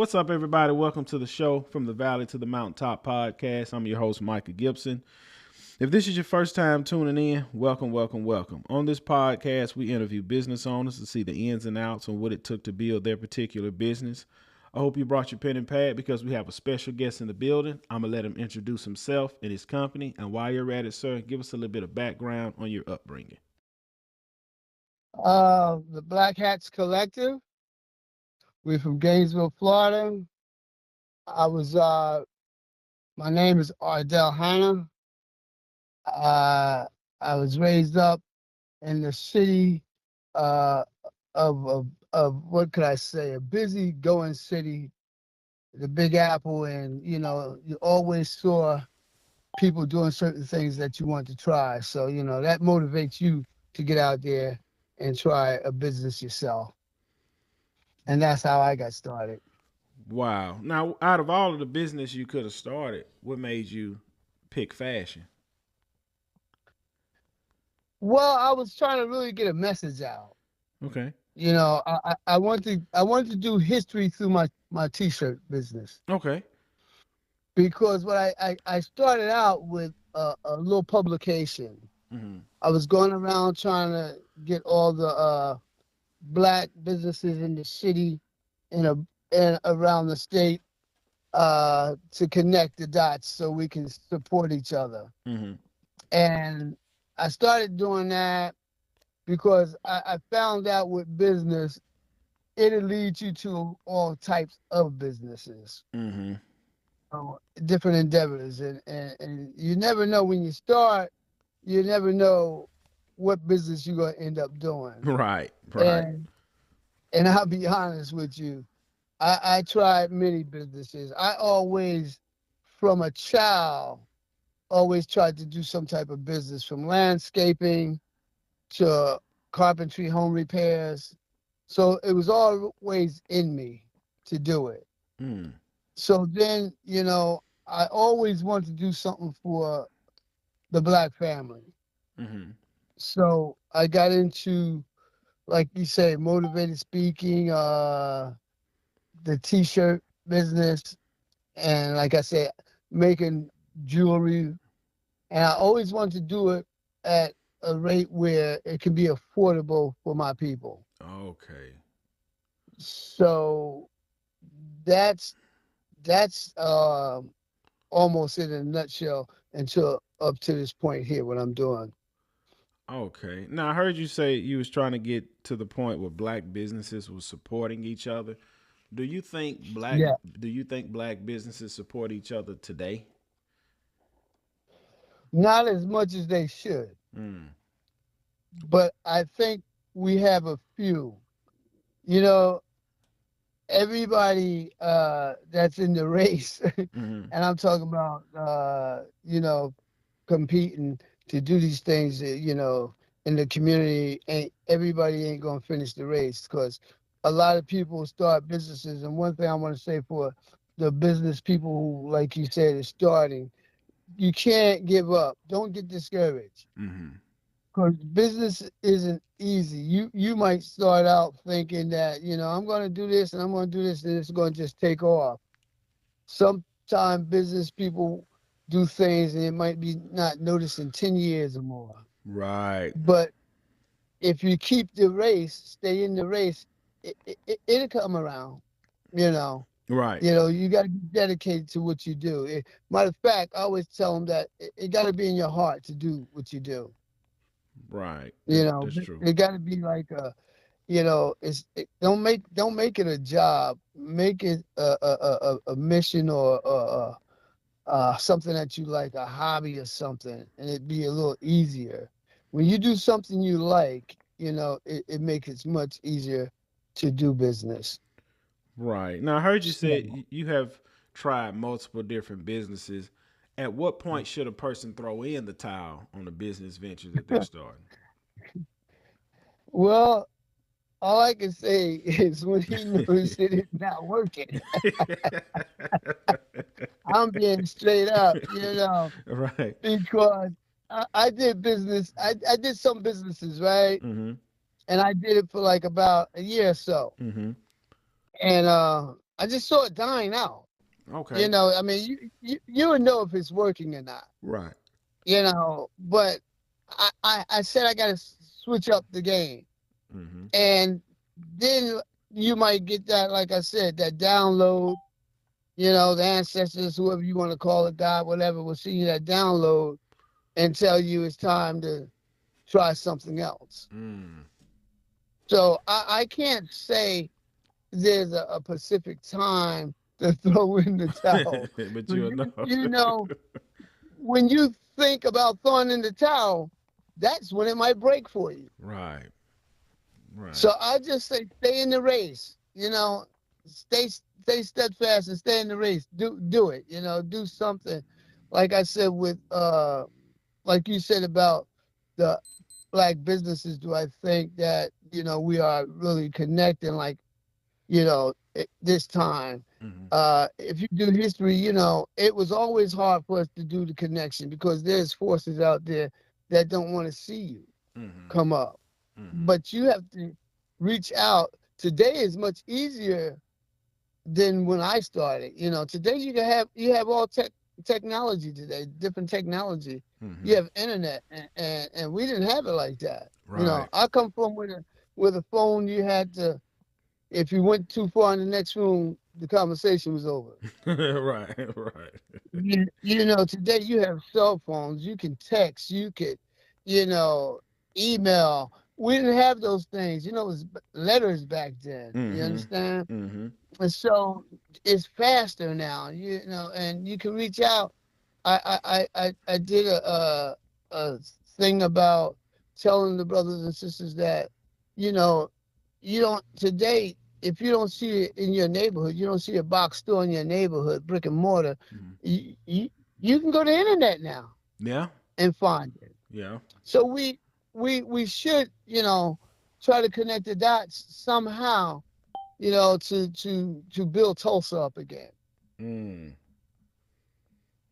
What's up, everybody? Welcome to the show From the Valley to the Mountaintop podcast. I'm your host, Micah Gibson. If this is your first time tuning in, welcome, welcome, welcome. On this podcast, we interview business owners to see the ins and outs on what it took to build their particular business. I hope you brought your pen and pad because we have a special guest in the building. I'm going to let him introduce himself and his company. And while you're at it, sir, give us a little bit of background on your upbringing. The Black Hats Collective. We're from Gainesville, Florida. I was my name is Ardell Hanna. Uh, I was raised up in the city uh, of what could I say, a busy going city, the Big Apple, and you always saw people doing certain things that you want to try. So that motivates you to get out there and try a business yourself. And that's how I got started. Wow. Now, out of all of the business you could have started, what made you pick fashion? Well, I was trying to really get a message out. Okay. I want to do history through my t-shirt business Okay. because what I started out with a little publication. Mm-hmm. I was going around trying to get all the black businesses in the city and around the state to connect the dots so we can support each other. Mm-hmm. And I started doing that because I found out with business, it'll lead you to all types of businesses, Mm-hmm. different endeavors. And you never know when you start, you never know what business you're going to end up doing. Right. Right. And and I'll be honest with you, I tried many businesses. I always, from a child, always tried to do some type of business from landscaping to carpentry, home repairs. So it was always in me to do it. Mm. So then, I always wanted to do something for the black family. Mm-hmm. So I got into, like you say, motivated speaking, the t-shirt business, and like I said, making jewelry. And I always wanted to do it at a rate where it can be affordable for my people. Okay. So that's that's almost in a nutshell until up to this point here what I'm doing. Okay. Now I heard you say you was trying to get to the point where black businesses was supporting each other. Do you think black Yeah, do you think black businesses support each other today? not as much as they should, Mm. but I think we have a few. You know, everybody that's in the race, Mm-hmm. and I'm talking about competing to do these things, in the community. Ain't everybody ain't gonna finish the race because a lot of people start businesses. And one thing I want to say for the business people who, like you said, is starting, you can't give up. Don't get discouraged Mm-hmm. because business isn't easy. You might start out thinking that I'm going to do this and I'm going to do this and it's going to just take off. Sometimes business people do things and it might be not noticed in 10 years or more. Right. But if you keep the race, stay in the race, it'll come around. You know, Right. you got to be dedicated to what you do. Matter of fact, I always tell them that it got to be in your heart to do what you do. Right. You That's know, that's true. it got to be like don't make it a job. Make it a mission or something that you like, a hobby or something, and it'd be a little easier. When you do something you like, it makes it much easier to do business. Right. Now I heard you say So, you have tried multiple different businesses. At what point should a person throw in the towel on a business venture that they're starting? well, all I can say is when he knows that it's not working. I'm being straight up, Right. because I did business. I did some businesses, right? Mm-hmm. And I did it for like about a year or so. Mm-hmm. And I just saw it dying out. You Okay. know, I mean, you would know if it's working or not. Right. You know, but I said I got to switch up the game, Mm-hmm. and then you might get that, like I said, that download. You know, the ancestors, whoever you want to call it, God, whatever, will see that download and tell you it's time to try something else. Mm. So I can't say there's a specific time to throw in the towel. But So you'll know. you know, when you think about throwing in the towel, that's when it might break for you. Right. Right. So I just say stay in the race. You know, stay steadfast and stay in the race. Do it. You know, do something. Like I said with like you said about the black businesses, do I think that, you know, we are really connecting like, you know, this time. Mm-hmm. If you do history, you know, it was always hard for us to do the connection because there's forces out there that don't want to see you Mm-hmm. come up. Mm-hmm. But you have to reach out. Today is much easier than when I started. You know, today you have all technology today, different technology. Mm-hmm. You have internet, and we didn't have it like that. You know, Right. I come from with a phone. You had to, if you went too far in the next room, the conversation was over. Right. Right. You know, today you have cell phones. You can text. You could, you know, email. We didn't have those things. You know, it was letters back then. You Mm-hmm. understand? Mm-hmm. And so it's faster now. You know, and you can reach out. I did a thing about telling the brothers and sisters that, you know, you don't today, if you don't see it in your neighborhood, you don't see a box store in your neighborhood, brick and mortar, Mm-hmm. you can go to the internet now Yeah. and find it. Yeah. So we should, you know, try to connect the dots somehow, you know, to build Tulsa up again. Mm.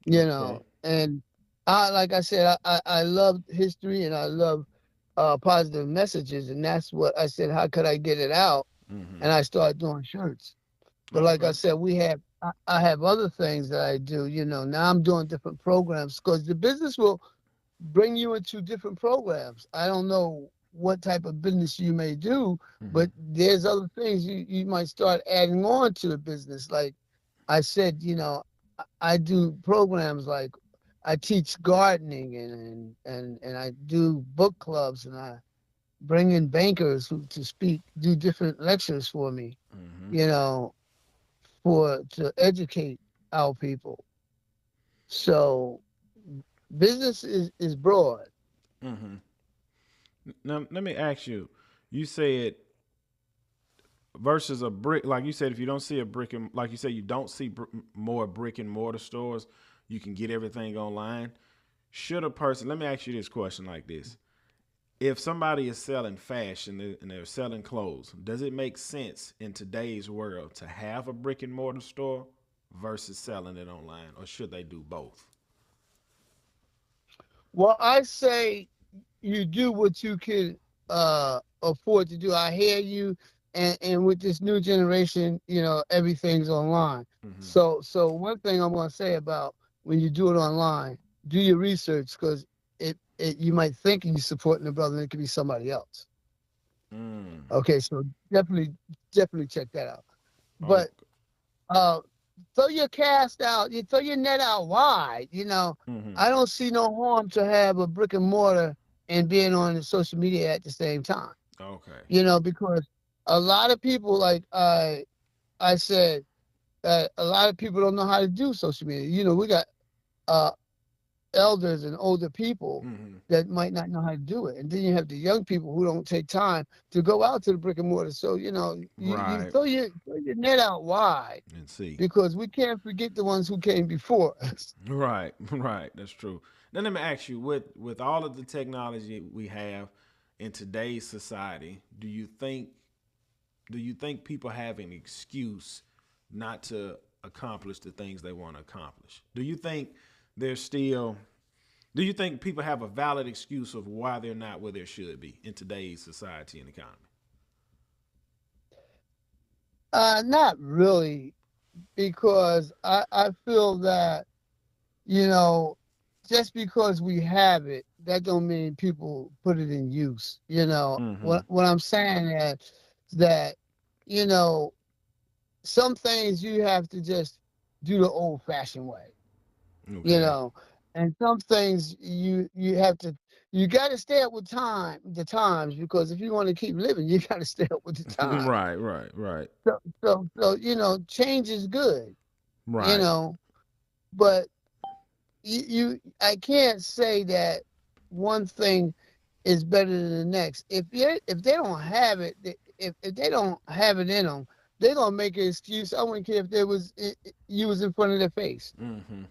You Okay. know, and I, like I said, I love history and I love positive messages, and that's what I said, how could I get it out? Mm-hmm. And I started doing shirts. But like I Okay. said, I have other things that I do. You know, now I'm doing different programs because the business will bring you into different programs. I don't know what type of business you may do, Mm-hmm. but there's other things you might start adding on to the business. Like I said, you know, I do programs like I teach gardening and I do book clubs and I bring in bankers who to speak, do different lectures for me, Mm-hmm. you know, for to educate our people. So business is broad. Mm-hmm. Now let me ask you. You said versus a brick, like you said, if you don't see a brick and like you said, you don't see more brick and mortar stores. You can get everything online. Should a person? Let me ask you this question like this: if somebody is selling fashion and they're selling clothes, does it make sense in today's world to have a brick and mortar store versus selling it online, or should they do both? Well, I say you do what you can afford to do. I hear you, and with this new generation, you know, everything's online. Mm-hmm. So one thing I'm gonna say about when you do it online, do your research because it you might think you're supporting the brother, and it could be somebody else. Mm. Okay, so definitely check that out. Oh. But uh, throw your cast out, you throw your net out wide. You know, Mm-hmm. I don't see no harm to have a brick and mortar and being on the social media at the same time. Okay. You know, because a lot of people, like I said, a lot of people don't know how to do social media. You know, we got uh, elders and older people Mm-hmm. that might not know how to do it, and then you have the young people who don't take time to go out to the brick and mortar. So you know, you Right. throw your net out wide And see. because we can't forget the ones who came before us. Right. Right. That's true. Now let me ask you: with all of the technology we have in today's society, do you think people have an excuse not to accomplish the things they want to accomplish? There's still do you think people have a valid excuse of why they're not where they should be in today's society and economy? Not really. because I feel that, you know, just because we have it, that don't mean people put it in use. You know, Mm-hmm. what I'm saying is that, you know, some things you have to just do the old fashioned way, you Okay. know, and some things you have to, you got to stay up with the times, because if you want to keep living, you got to stay up with the times. Right, right, right, So you know, change is good, you right. know, but I can't say that one thing is better than the next. If they don't have it, if they don't have it in them, they're gonna make an excuse. I wouldn't care if there was you was in front of their face. Mm-hmm.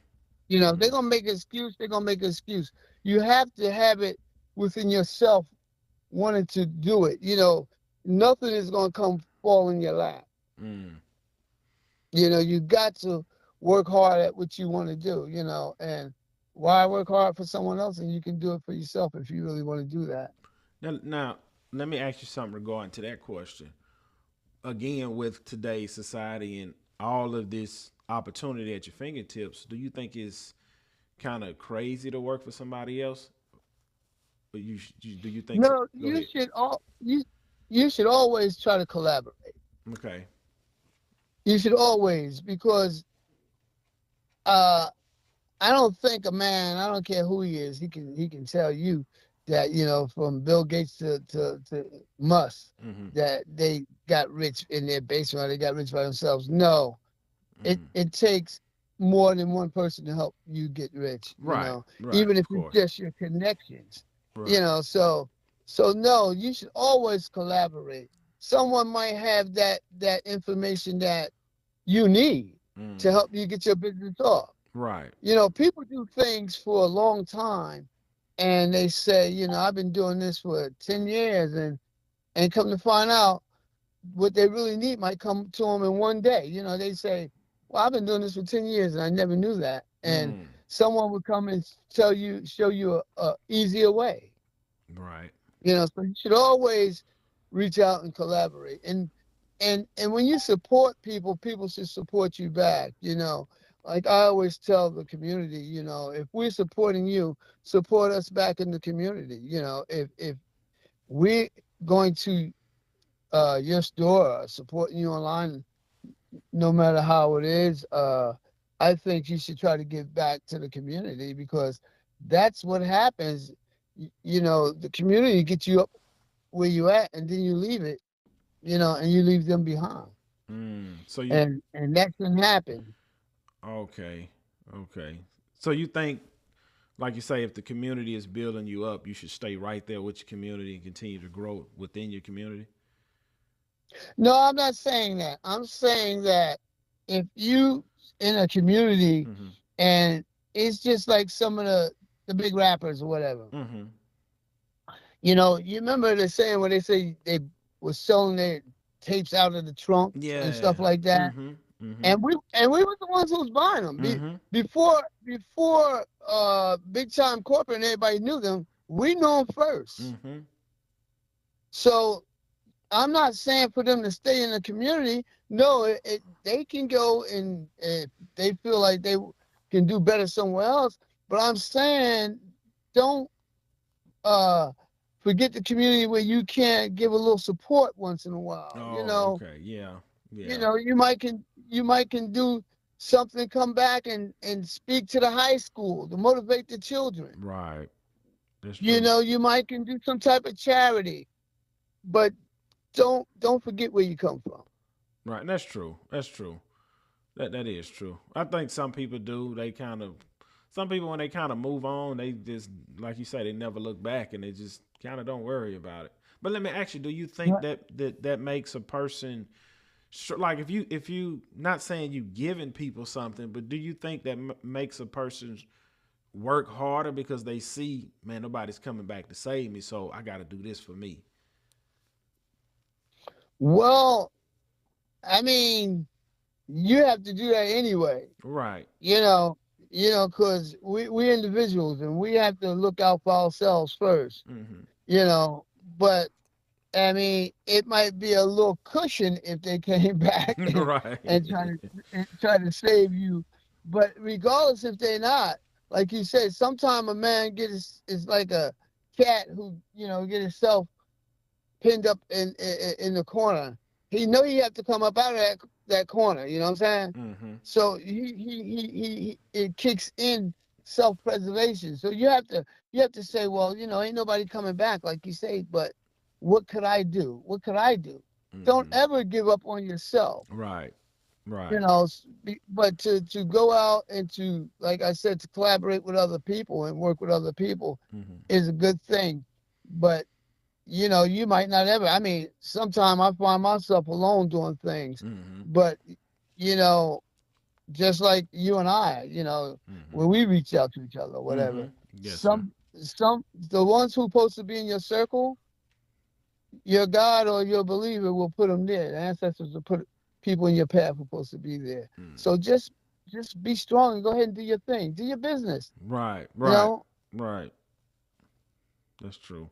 You know, they're Mm-hmm. gonna make an excuse. They're gonna make an excuse. You have to have it within yourself, wanting to do it. You know, nothing is gonna come fall in your lap. Mm. You know, you got to work hard at what you want to do, you know, and why work hard for someone else and you can do it for yourself if you really want to do that. Now, let me ask you something regarding to that question. Again, with today's society and all of this opportunity at your fingertips, do you think it's kind of crazy to work for somebody else? But do you think so? No, Go ahead. you should always try to collaborate. Okay. You should always, because uh I don't think a man, I don't care who he is, he can tell you that, you know, from Bill Gates to Musk, Mm-hmm. that they got rich in their basement or they got rich by themselves. No, Mm. it takes more than one person to help you get rich, you Right. know, Right. even if Of it's course. just your connections, you Right. know. So no, you should always collaborate. Someone might have that information that you need to Mm. help you get your business off. Right. You know, people do things for a long time and they say, you know, I've been doing this for 10 years, and come to find out, what they really need might come to them in one day. You know, they say, well, I've been doing this for 10 years and I never knew that. And Mm. someone would come and show you a easier way. Right. You know, so you should always reach out and collaborate. And when you support people, people should support you back, you know. Like I always tell the community, you know, if we're supporting you, support us back in the community. You know, if we're going to your store, supporting you online, no matter how it is, I think you should try to give back to the community, because that's what happens. You know, the community gets you up where you at, and then you leave it, you know, and you leave them behind, Mm. So you and that can happen. okay? Okay. So you think, like you say, if the community is building you up, you should stay right there with your community and continue to grow within your community. No, I'm not saying that. I'm saying that if you in a community, Mm-hmm. and it's just like some of the big rappers or whatever. Mm-hmm. You know, you remember the saying where they say they were selling their tapes out of the trunk and Yeah. stuff like that, Mm-hmm. Mm-hmm. and we were the ones who was buying them. Mm-hmm. Before big time corporate and everybody knew them, we knew them first. Mm-hmm. So I'm not saying for them to stay in the community. No, they can go, and if they feel like they can do better somewhere else. But I'm saying, don't uh forget the community where you can give a little support once in a while. Oh, okay. Yeah. You Yeah. know, you might can do something, come back and speak to the high school to motivate the children. Right. That's You true. know, you might can do some type of charity, but don't forget where you come from. Right. That's true. That's true. That is true. I think some people do. They kind of some people when they kind of move on, they just like you say, they never look back and they just kind of don't worry about it. But let me ask you: do you think that makes a person like if you not saying you giving people something, but do you think that makes a person work harder because they see, man, nobody's coming back to save me, so I got to do this for me. Well, I mean, you have to do that anyway. Right. You know, because we individuals and we have to look out for ourselves first. Mm-hmm. You know, but I mean, it might be a little cushion if they came back and Right. try to save you. But regardless if they're not, like you said, sometime a man is like a cat who get himself pinned up in the corner. He know he have to come up out of that corner. You know what I'm saying? Mm-hmm. So he it kicks in self preservation. So you have to say, well, ain't nobody coming back, like you say, but what could I do? What could I do? Don't Mm-hmm. ever give up on yourself. Right. Right. But to go out and to, like I said, to collaborate with other people and work with other people Mm-hmm. is a good thing. But you might not ever. I mean, sometimes I find myself alone doing things, Mm-hmm. but you know, just like you and I, Mm-hmm. when we reach out to each other, or Mm-hmm. whatever, Yes, sir. some the ones who supposed to be in your circle, your God or your believer will put them there. The ancestors will put people in your path who supposed to be there. Mm. So just be strong and go ahead and do your thing, do your business. Right. You Right. know, Right. That's true.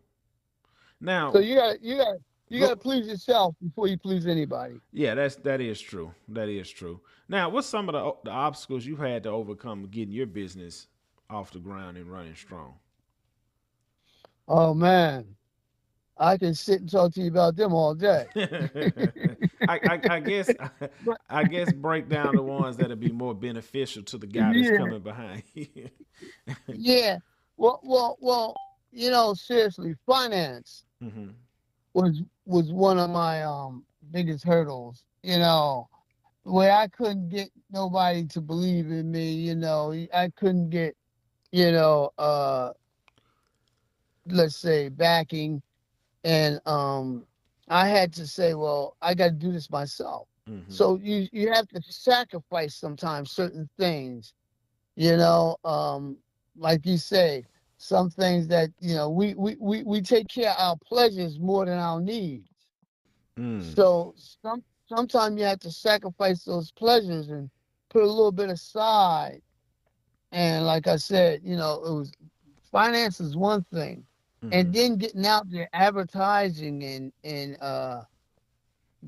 so Now, you gotta go. please yourself before you please anybody. Yeah, that is true. That is true. Now, what's some of the obstacles you've had to overcome getting your business off the ground and running strong? Oh man, I can sit and talk to you about them all day. I guess But I guess break down the ones that'll be more beneficial to the guy that's yeah, coming behind you. yeah. Well. Seriously, finance Hmm. was one of my biggest hurdles. Where I couldn't get nobody to believe in me. I couldn't get you know uh let's say backing, and I had to say, well, I got to do this myself. Hmm. So you have to sacrifice sometimes certain things. Like you say, some things that we take care of our pleasures more than our needs. Mm. So sometimes you have to sacrifice those pleasures and put a little bit aside. And like I said, it was finance is one thing, and Hmm. then getting out there advertising and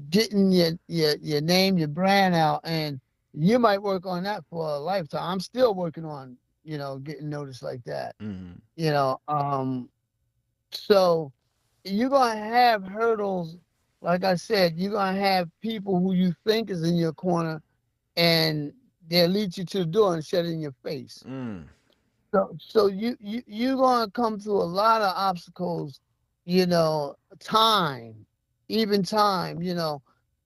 getting your name, your brand out, and you might work on that for a lifetime. I'm still working on getting noticed like that. Hmm. You know, so you're gonna have hurdles. Like I said, you're gonna have people who you think is in your corner, and they'll lead you to the door and shut it in your face. Mm. So you're gonna come through a lot of obstacles, time, even time,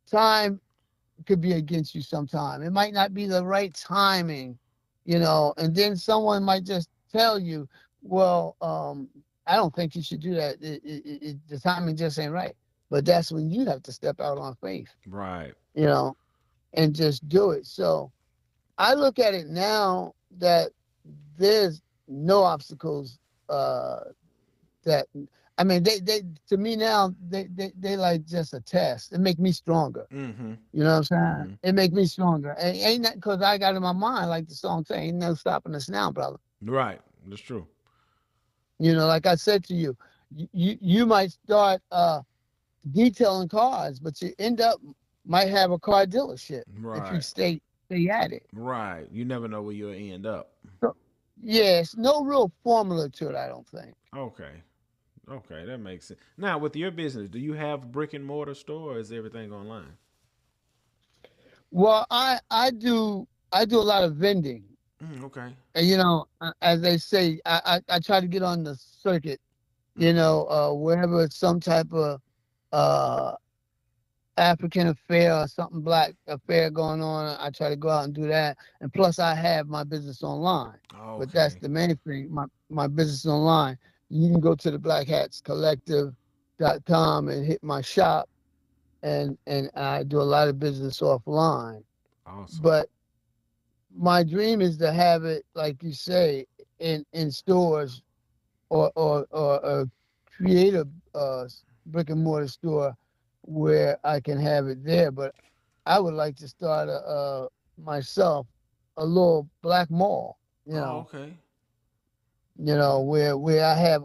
time could be against you sometime. It might not be the right timing, and then someone might just tell you, well, I don't think you should do that. The timing just ain't right. But that's when you have to step out on faith, Right. you know, and just do it. So I look at it now that there's no obstacles that I mean they to me now they like just a test. It make me stronger. Hmm. You know what I'm saying? Hmm. It make me stronger. Ain't that because I got in my mind, like the song say, ain't no stopping us now, brother. Right. That's true. Like I said to you, you might start detailing cars, but you end up might have a car dealership if you Right. stay at it. Right. You never know where you'll end up. So, yes, no real formula to it, I don't think. Okay. Okay, that makes sense. Now, with your business, do you have a brick and mortar store or is everything online? Well, I do a lot of vending, Mm, okay. and as they say, I try to get on the circuit. Mm-hmm. Wherever it's some type of uh African affair or something black affair going on, I try to go out and do that. And plus, I have my business online. But that's Okay. the main thing. My business online. You can go to the blackhatscollective.com and hit my shop, and I do a lot of business offline. Awesome. But my dream is to have it, like you say, in stores, or create a brick and mortar store where I can have it there. But I would like to start myself a little black mall, Oh, okay. where I have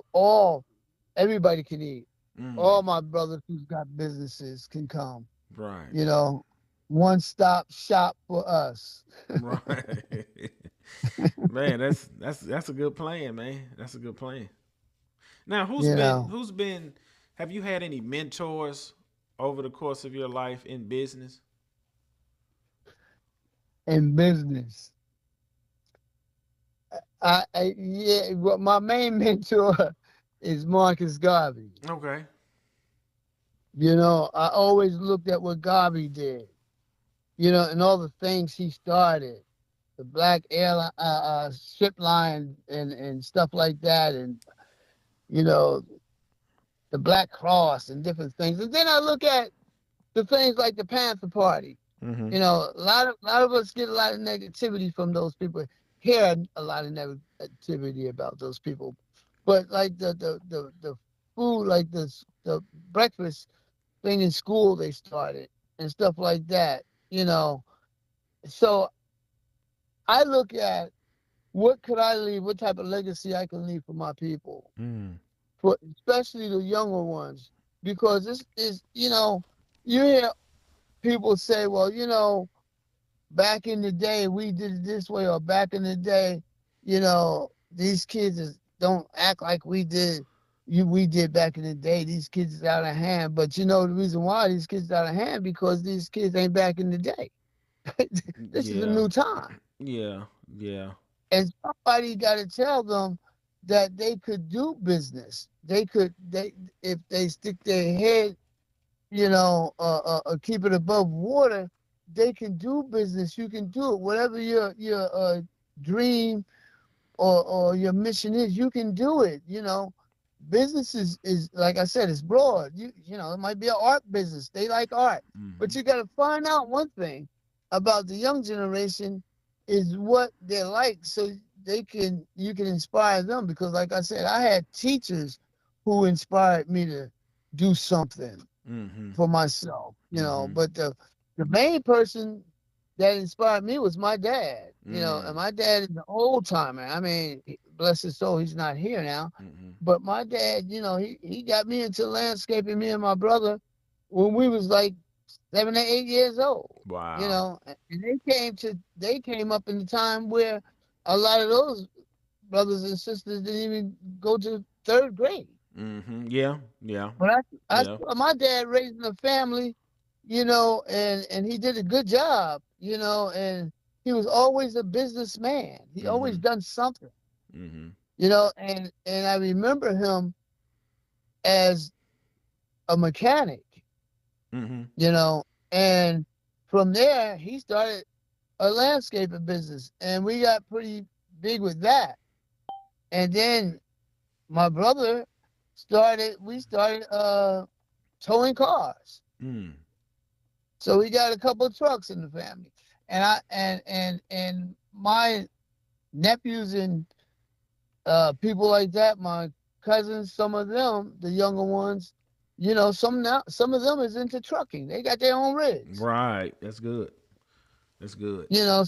everybody can eat. Mm. All my brothers who's got businesses can come. Right. You know, one stop shop for us. Right. Man, that's a good plan, man. That's a good plan. Now, You know, who's been have you had any mentors over the course of your life in business? in business. Yeah, well, my main mentor is Marcus Garvey. Okay. You know, I always looked at what Garvey did. You know, and all the things he started, the black airline, ship line, and stuff like that, and you know, the Black Cross and different things. And then I look at the things like the Panther Party. Mm-hmm. You know, a lot of us get a lot of negativity from those people. Hear a lot of negativity about those people, but like the food, like the breakfast thing in school they started and stuff like that. You know, so I look at what could I leave, what type of legacy I can leave for my people, Mm. for especially the younger ones, because this is, you know, you hear people say, well, you know, back in the day we did it this way, or back in the day, you know, these kids don't act like we did back in the day. These kids is out of hand. But you know the reason why these kids is out of hand, because these kids ain't back in the day. This is a Yeah. new time. Yeah. Yeah. And somebody got to tell them that they could do business. They if they stick their head, you know, keep it above water, they can do business. You can do it. Whatever your dream or your mission is, you can do it. You know, business is like I said, it's broad. You know, it might be an art business. They like art, but Mm-hmm. you got to find out one thing about the young generation is what they like, so you can inspire them. Because like I said, I had teachers who inspired me to do something Mm-hmm. for myself, you know. Mm-hmm. But the main person that inspired me was my dad, you know, and Mm. my dad is an old timer. I mean, bless his soul, he's not here now. Mm-hmm. But my dad, you know, he got me into landscaping, me and my brother, when we was like 7 or 8 years old, you Wow. know. And they came up in the time where a lot of those brothers and sisters didn't even go to third grade. Mm-hmm. Yeah. Yeah. But I Yeah. saw my dad raising a family, you know, and he did a good job, you know, and he was always a businessman. He always Mm-hmm. done something, Mm-hmm. you know, and I remember him as a mechanic, Mm-hmm. you know, and from there he started a landscaping business, and we got pretty big with that. And then my brother we started towing cars. Mm. So we got a couple of trucks in the family, and and my nephews and people like that, my cousins, some of them, the younger ones, you know, some of them is into trucking. They got their own rigs, Right. That's good. That's good. you know.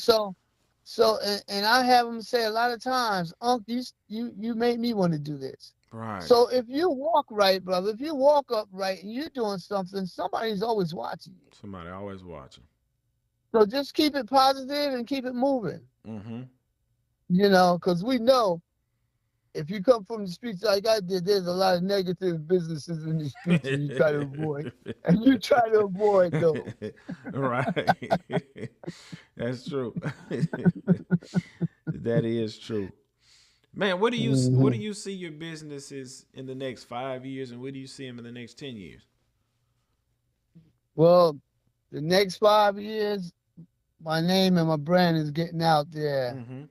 And I have them say a lot of times, Unc, you made me want to do this. Right. So if you walk right, brother, if you walk upright and you're doing something, somebody's always watching you. Somebody always watching. So just keep it positive and keep it moving. Mm-hmm. You know, because we know if you come from the streets like I did, there's a lot of negative businesses in the streets, and you try to avoid, and you try to avoid those. Right. That's true. That is true. Man, what do Mhm. you see your businesses in the next 5 years, and where do you see them in the next 10 years? Well, the next 5 years, my name and my brand is getting out there. Mm-hmm.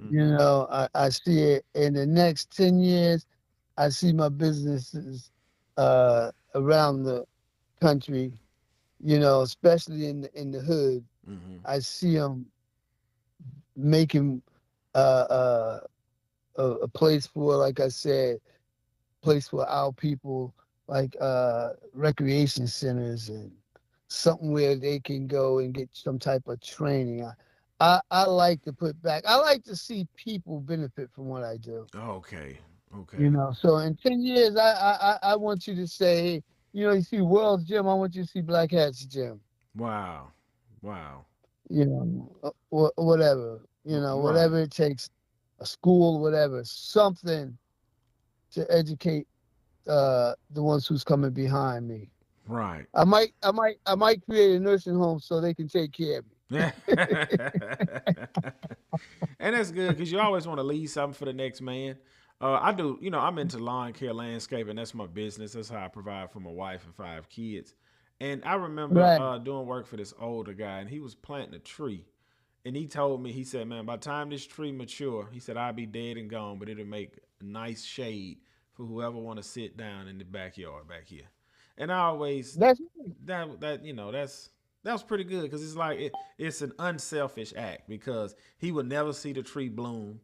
You Mm-hmm. know, I see it in the next 10 years. I see my businesses around the country, you know, especially in the hood. Mm-hmm. I see them making uh, uh, a place for, like I said, place for our people, like recreation centers and something where they can go and get some type of training. I like to put back. I like to see people benefit from what I do. Okay. Okay. So in 10 years, I want you to say, you see World's Gym, I want you to see Black Hat's Gym, Wow. Wow. whatever, Right. whatever it takes, a school, whatever, something to educate the ones who's coming behind me. Right. I might create a nursing home so they can take care of me. And that's good because you always want to leave something for the next man. I do, I'm into lawn care, landscaping. That's my business. That's how I provide for my wife and 5 kids. And I remember Right. doing work for this older guy, and he was planting a tree. And he told me, he said, man, by the time this tree mature, he said, I'll be dead and gone, but it'll make a nice shade for whoever want to sit down in the backyard back here. And I always That's that was pretty good because it's like it's an unselfish act because he would never see the tree bloom,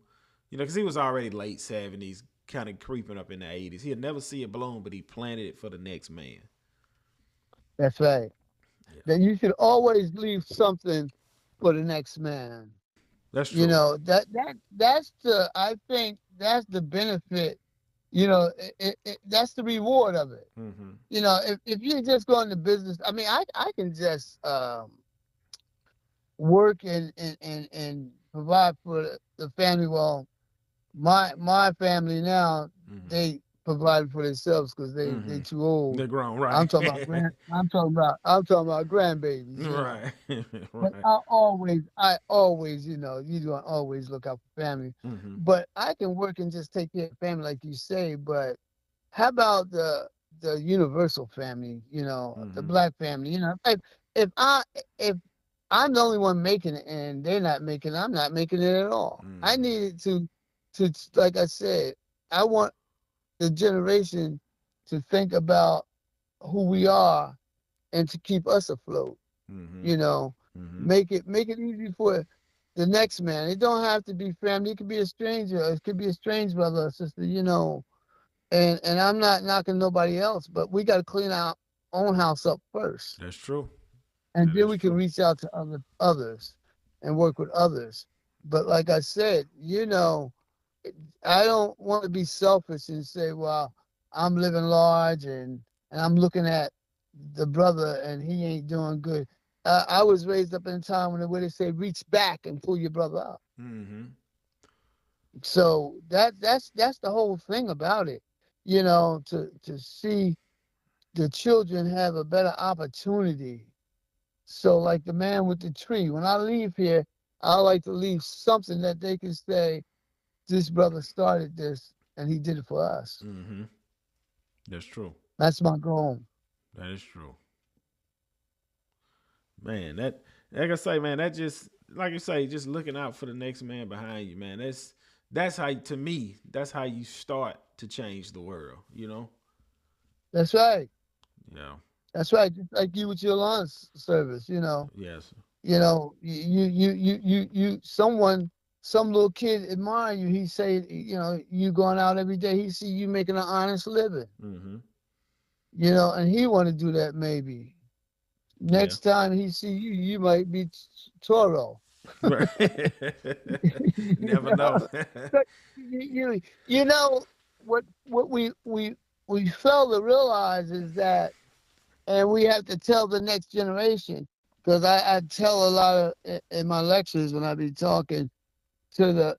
because he was already late 70s, kind of creeping up in the 80s. He'd never see it bloom, but he planted it for the next man. that's right. Yeah, Then you should always leave something for the next man. that's true. That's the I think that's the benefit. That's the reward of it. Mm-hmm. If you just go into business, I mean, I can just work and provide for the family. Well, my family now, Mm-hmm. they provide for themselves because they Mm-hmm. too old. They're grown, right? I'm talking about grandbabies. Right. But Right. I always, you don't always look out for family. Mm-hmm. But I can work and just take care of family, like you say. But how about the universal family? The Mm-hmm. black family. If I if I'm the only one making it and they're not making it, I'm not making it at all. I Mm-hmm. needed to like I said, I want the generation to think about who we are and to keep us afloat. Mm-hmm. You know, Mm-hmm. make it easy for the next man. It don't have to be family. It could be a stranger. It could be a strange brother or sister. And I'm not knocking nobody else, but we got to clean our own house up first, That's true. and That then is we can true. reach out to others and work with others. But like I said, I don't want to be selfish and say, well, I'm living large and I'm looking at the brother and he ain't doing good. I was raised up in a time when they say reach back and pull your brother up. Mm-hmm. So that's the whole thing about it. To see the children have a better opportunity. So like the man with the tree, when I leave here, I like to leave something that they can say, this brother started this and he did it for us. Mm-hmm. That's true. That's my goal. That is true. Man, that like I say, man, that just like you say, just looking out for the next man behind you, man. That's how to me, that's how you start to change the world. That's right. Yeah. That's right. Just like you with your lawn service, Yes. some little kid admire you. He say, you going out every day. He see you making an honest living, Mm-hmm. and he want to do that maybe. Yeah. Next time he see you, you might be Toro. Right. you Never know. know, but you know what we fail to realize is that, and we have to tell the next generation, because I tell a lot of in my lectures when I be talking to the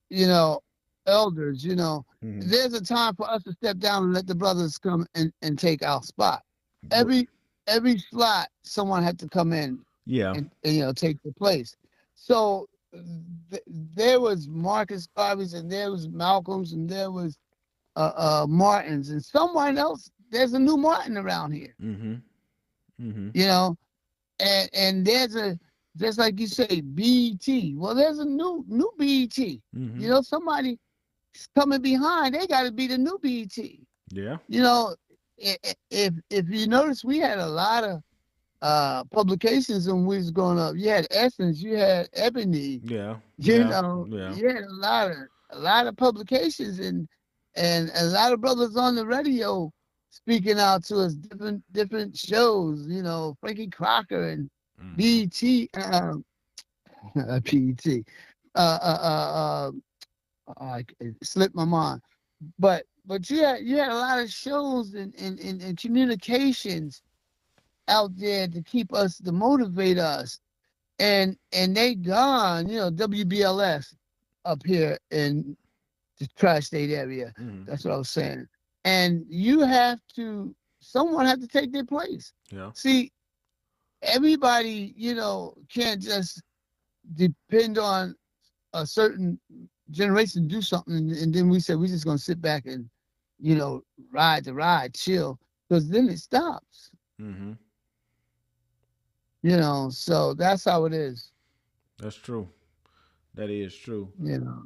you know elders. Mm-hmm. There's a time for us to step down and let the brothers come and take our spot. Every slot someone had to come in Yeah. and take the place. So there was Marcus Garvey's and there was Malcolm's and there was Martin's and someone else. There's a new Martin around here. Mm-hmm. Mm-hmm. You know, and there's a, just like you say, BET. Well, there's a new BET. Mm-hmm. Somebody coming behind. They got to be the new BET. Yeah. You know, if you notice, we had a lot of publications when we was growing up. You had Essence, you had Ebony. Yeah. Yeah. Yeah. You had a lot of publications and a lot of brothers on the radio speaking out to us, different shows. Frankie Crocker and Mm-hmm. BET, BET. Uh, uh, uh, it slipped my mind. but you had a lot of shows and communications out there to keep us to motivate us, and they gone. WBLS up here in the tri-state area. Mm-hmm. That's what I was saying. And you have to, someone have to take their place. Yeah. See, everybody, can't just depend on a certain generation to do something, and then we said we're just gonna sit back and, you know, ride the ride, chill, because then it stops. Mm-hmm. So that's how it is. That's true. That is true. You know.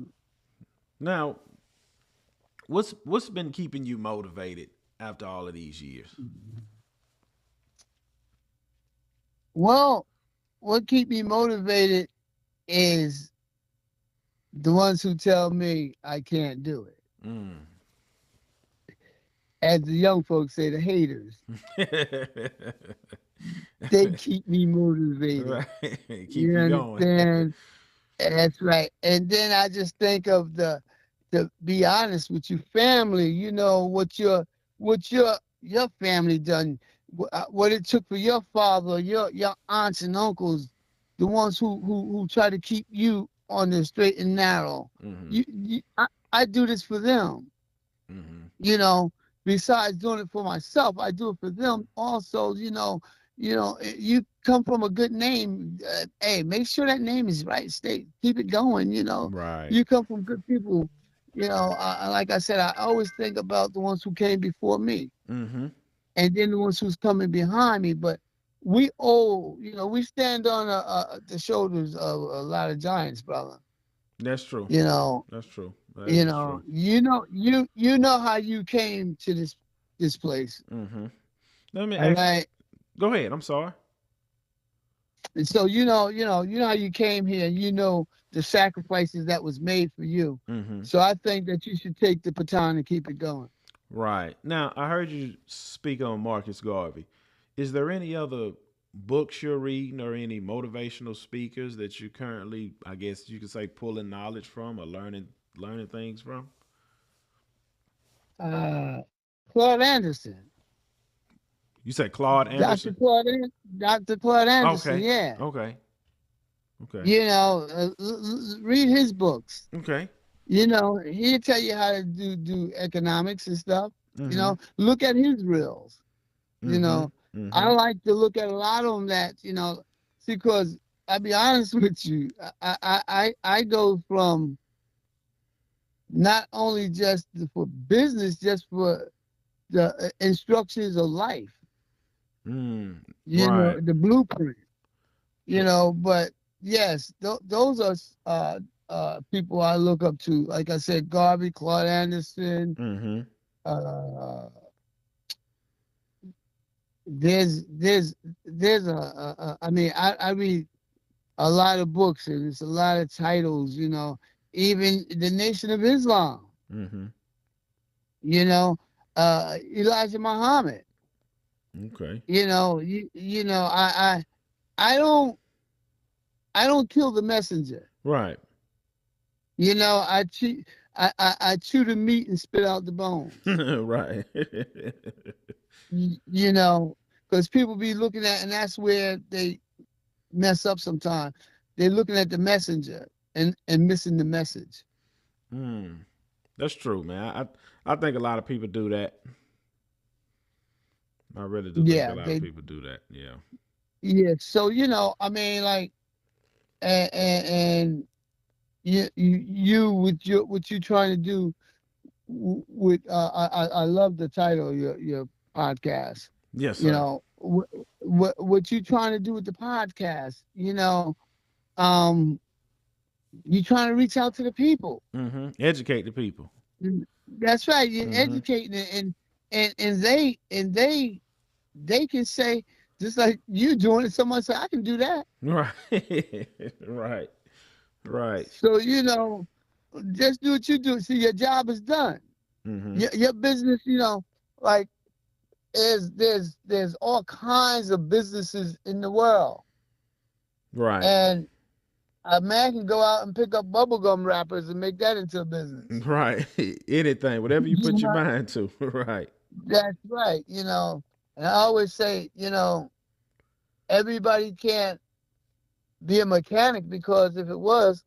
Now, what's been keeping you motivated after all of these years? Well, what keep me motivated is the ones who tell me I can't do it. Mm. As the young folks say, the haters, they keep me motivated. Right. Keep You you going. understand? That's right. And then I just think of to be honest with you, family. What your family done, what it took for your father, your aunts and uncles, the ones who try to keep you on the straight and narrow. Mm-hmm. I do this for them. Mm-hmm. you know, Besides doing it for myself, I do it for them also. You come from a good name. Hey, make sure that name is right. Keep it going. Right. You come from good people. Like I said, I always think about the ones who came before me, Mm-hmm. and then the ones who's coming behind me. But we stand on the shoulders of a lot of giants, brother. That's true. You know, That's true. That you is know, true. you know how you came to this place. Mm-hmm. Let me All ask. right. Go ahead. I'm sorry. And so you know how you came here, and you know the sacrifices that was made for you. Mm-hmm. So I think that you should take the baton and keep it going. Right. Now, I heard you speak on Marcus Garvey. Is there any other books you're reading or any motivational speakers that you currently, I guess you could say, pulling knowledge from or learning things from? Uh, Claude Anderson, You said Claude Dr. Anderson? Dr. Claude Anderson, Okay. yeah. Okay. Okay. Read his books. Okay. He'll tell you how to do economics and stuff. Mm-hmm. Look at his reels. You Mm-hmm. know, I Mm-hmm. like to look at a lot of them see, because I'll be honest with you, I go from not only just for business, just for the instructions of life, Mm. Right. the blueprint, but yes, those are people I look up to. Like I said, Garvey, Claude Anderson, Mm-hmm. uh, there's I mean, I read a lot of books, and it's a lot of titles, even the Nation of Islam, Mm-hmm. you know, Elijah Muhammad, Okay. I don't kill the messenger. Right. I chew the meat and spit out the bones. Right. You know, because people be looking at, and that's where they mess up sometimes. They're looking at the messenger and missing the message. Mm. That's true, man. I think a lot of people do that. I really do think a Yeah, lot of people do that. Yeah. so I mean, like, and you with what you trying to do with I love the title of your podcast. Yes, sir. What you trying to do with the podcast, um you trying to reach out to the people. Mm-hmm. Educate the people. That's right. You're Mm-hmm. educating it, and they can say, just like you doing it, someone say, I can do that. Right. Right. Right. So, just do what you do. See, your job is done. Mm-hmm. Your business, like, there's all kinds of businesses in the world. Right. And A man can go out and pick up bubblegum wrappers and make that into a business. Right. Anything, whatever you You put your know, mind to. Right. that's right. And I always say, everybody can't be a mechanic because if it was,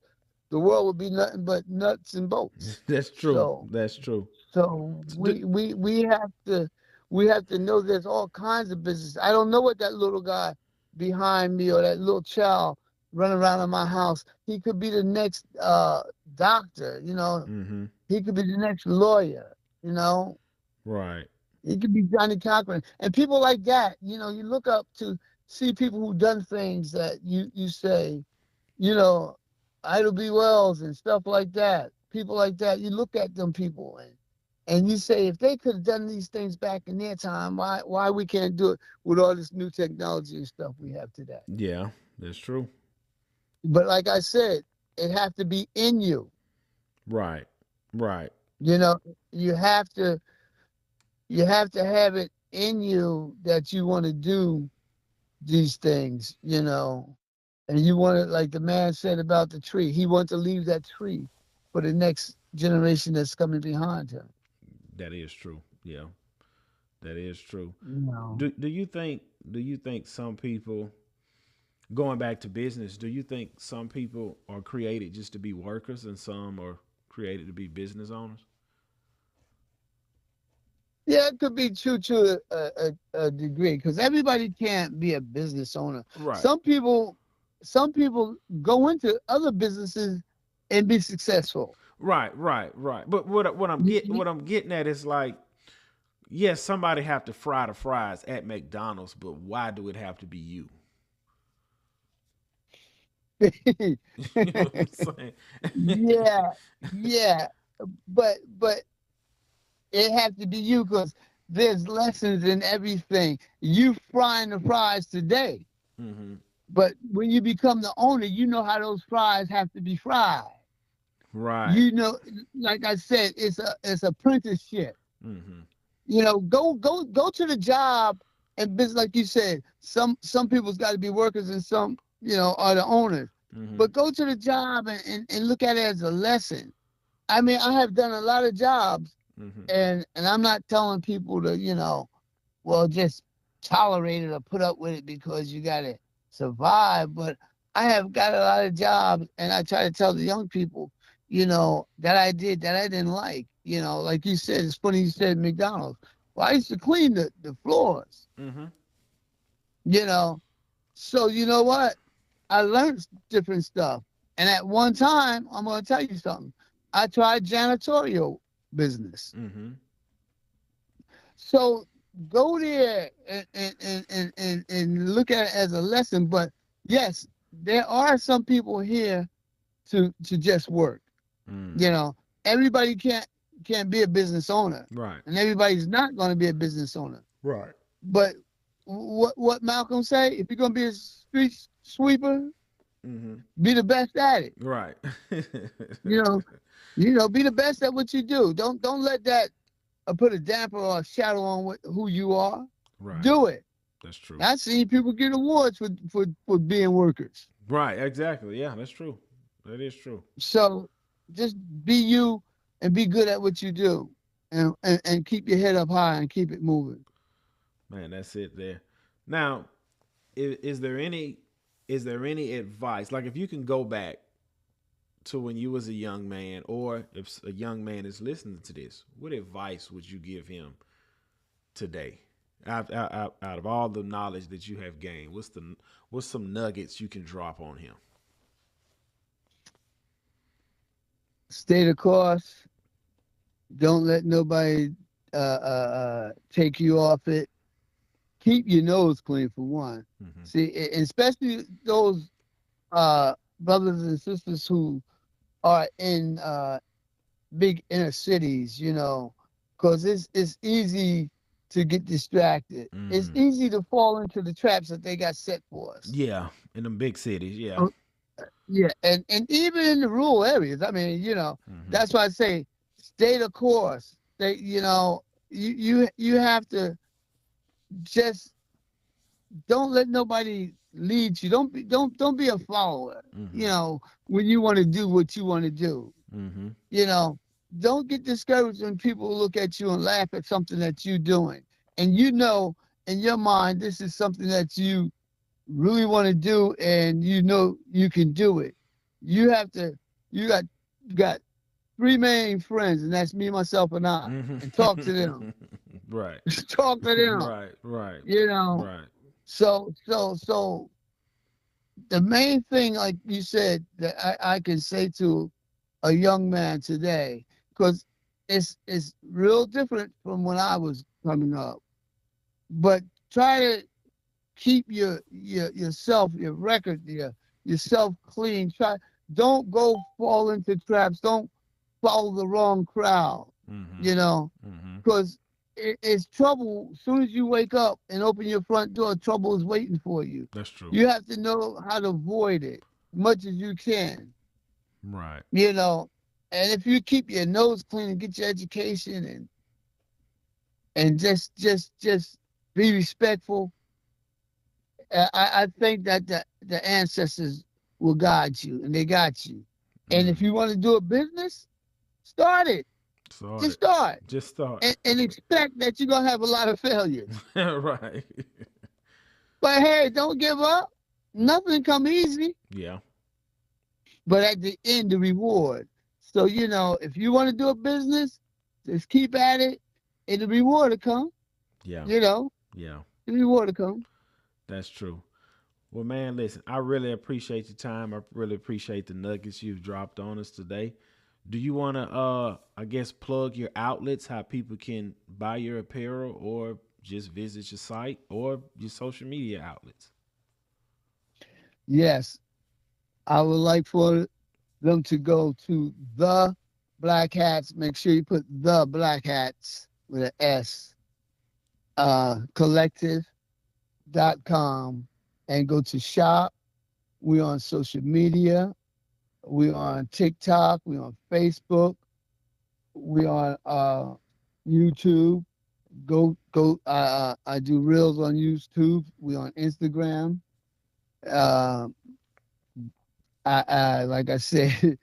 the world would be nothing but nuts and bolts. That's true. So, That's true. so D- we have to know there's all kinds of business. I don't know what that little guy behind me or that little child running around in my house. He could be the next doctor. mm-hmm. He could be the next lawyer. You know, Right. he could be Johnny Cochran. And people like that. You look up to see people who done things that you say, you know, Ida B. Wells and stuff like that. People like that. You look at them people and you say if they could have done these things back in their time, why we can't do it with all this new technology and stuff we have today? Yeah, that's true. But like I said, it have to be in you. Right. Right. You know, you have to you have to have it in you that you want to do these things. And you want to, like the man said about the tree, he wants to leave that tree for the next generation that's coming behind him. That is true. Yeah. That is true. You know. Do you think some people, going back to business, do you think some people are created just to be workers and some are created to be business owners? Yeah, it could be true to a degree because everybody can't be a business owner. Right. Some people go into other businesses and be successful. Right, right, right. But what I'm getting at is like, yes, somebody have to fry the fries at McDonald's, but why do it have to be you? You know what I'm saying? Yeah, yeah, but it has to be you because there's lessons in everything. You frying the fries today, hmm but when you become the owner, you know how those fries have to be fried. Right. You know, like I said, it's apprenticeship. hmm Go to the job and business like you said. Some people's got to be workers and some are the owners. hmm But go to the job and look at it as a lesson. I mean, I have done a lot of jobs, hmm and I'm not telling people to well, just tolerate it or put up with it because you got to survive. But I have got a lot of jobs, and I try to tell the young people, that I did that I didn't like. Like you said, it's funny you said McDonald's. Well, I used to clean the floors, hmm you know. So you know what? I learned different stuff. And at one time, I'm going to tell you something. I tried janitorial business. hmm So go there and look at it as a lesson. But yes, there are some people here to just work. Mm. You know, everybody can't be a business owner, Right. and everybody's not going to be a business owner. Right. But what Malcolm say? If you're going to be a street sweeper, hmm be the best at it. Right. You know, be the best at what you do. Don't let that put a damper or a shadow on who you are. Right. Do it. That's true. I've seen people get awards for being workers. Right. Exactly. Yeah, that's true. That is true. So just be you and be good at what you do, and keep your head up high and keep it moving. Man, that's it there. Now, is there any advice, like if you can go back to when you was a young man, or if a young man is listening to this, what advice would you give him today? Out of all the knowledge that you have gained, what's some nuggets you can drop on him? Stay the course. Don't let nobody take you off it. Keep your nose clean for one. Mm-hmm. See, especially those brothers and sisters who are in big inner cities, because it's easy to get distracted. It's Mm-hmm. easy to fall into the traps that they got set for us. Yeah, in them big cities. Yeah. Uh, Yeah, and even in the rural areas, I mean, Mm-hmm. that's why I say stay the course. You have to just don't let nobody leads you. Don't be a follower. Mm-hmm. You know, when you want to do what you want to do. Mm-hmm. You know, don't get discouraged when people look at you and laugh at something that you're doing. And you know in your mind this is something that you really want to do and you know you can do it. You have to you got you got three main friends, and that's me, myself, and I. And talk to them. Mm-hmm. Right. Talk to them. Right. Right. You know. Right. So the main thing, like you said, that I can say to a young man today, because it's real different from when I was coming up. But try to keep yourself, your record, yourself clean. Don't go fall into traps. Don't follow the wrong crowd. Mm-hmm. You know, Mm-hmm. because it's trouble. As soon as you wake up and open your front door, trouble is waiting for you. That's true. You have to know how to avoid it as much as you can. Right. You know, and if you keep your nose clean and get your education and just be respectful, I think that the ancestors will guide you, and they got you. And Mm. if you want to do a business, start it. Start Just it. start, Just start. and expect that you're gonna have a lot of failures. Right. But hey, don't give up. Nothing come easy, Yeah. but at the end, the reward. So you know, if you want to do a business, just keep at it, and the reward will come. Yeah. You know, Yeah. the reward will come. That's true. Well, man, listen, I really appreciate your time. I really appreciate the nuggets you've dropped on us today. Do you want to, I guess, plug your outlets, how people can buy your apparel or just visit your site or your social media outlets? Yes, I would like for them to go to the Black Hats. Make sure you put the Black Hats with an S, collective.com, and go to shop. We on social media. We on TikTok. We on Facebook. We on YouTube. Go. I do reels on YouTube. We on Instagram. Uh, like I said,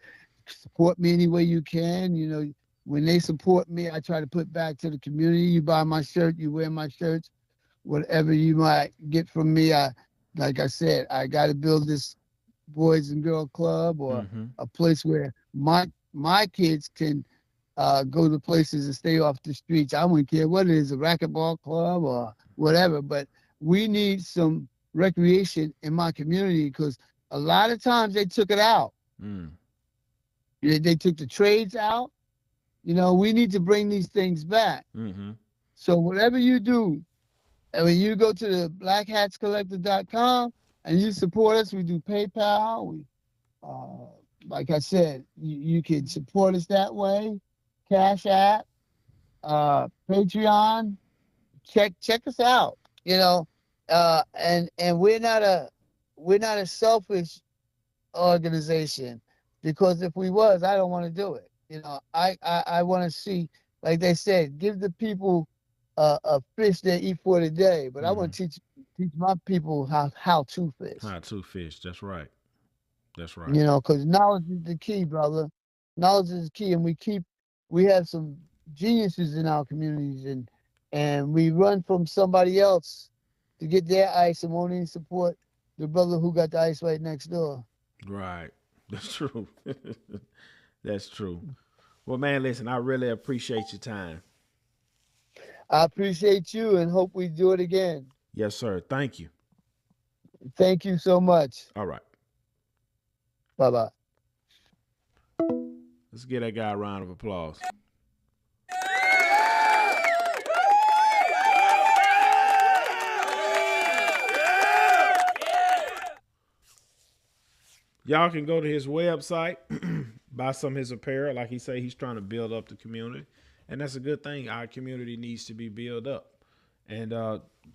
support me any way you can. You know, when they support me, I try to put back to the community. You buy my shirt, you wear my shirts, whatever you might get from me. Like I said, I got to build this boys and girl club or Mm-hmm. a place where my kids can go to places and stay off the streets. I wouldn't care what it is, a racquetball club or whatever, but we need some recreation in my community because a lot of times they took it out. Mm. They took the trades out. You know, we need to bring these things back. Mm-hmm. So whatever you do, and when you go to the blackhatscollector.com and you support us, we do PayPal. We, uh, like I said, you can support us that way. Cash App, Patreon. Check us out. You know, and we're not a selfish organization because if we was, I don't want to do it. You know, I want to see, like they said, give the people a fish they eat for the day. But I Mm-hmm. want to teach my people how to fish. How to fish. That's right. That's right. You know, because knowledge is the key, brother. Knowledge is the key, and we have some geniuses in our communities, and we run from somebody else to get their ice and won't even support the brother who got the ice right next door. Right. That's true. That's true. Well, man, listen, I really appreciate your time. I appreciate you and hope we do it again. Yes, sir. Thank you. Thank you so much. All right. Bye bye. Let's give that guy a round of applause. Y'all can go to his website, buy some of his apparel. Like he say, he's trying to build up the community, and that's a good thing. Our community needs to be built up, and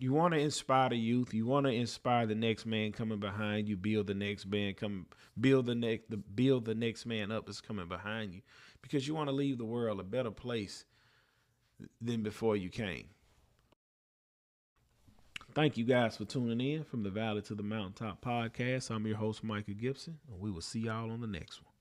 you want to inspire the youth. You want to inspire the next man coming behind you. Build the next man come. Build the next man up that's coming behind you, because you want to leave the world a better place than before you came. Thank you guys for tuning in from the Valley to the Mountaintop podcast. I'm your host, Micah Gibson, and we will see y'all on the next one.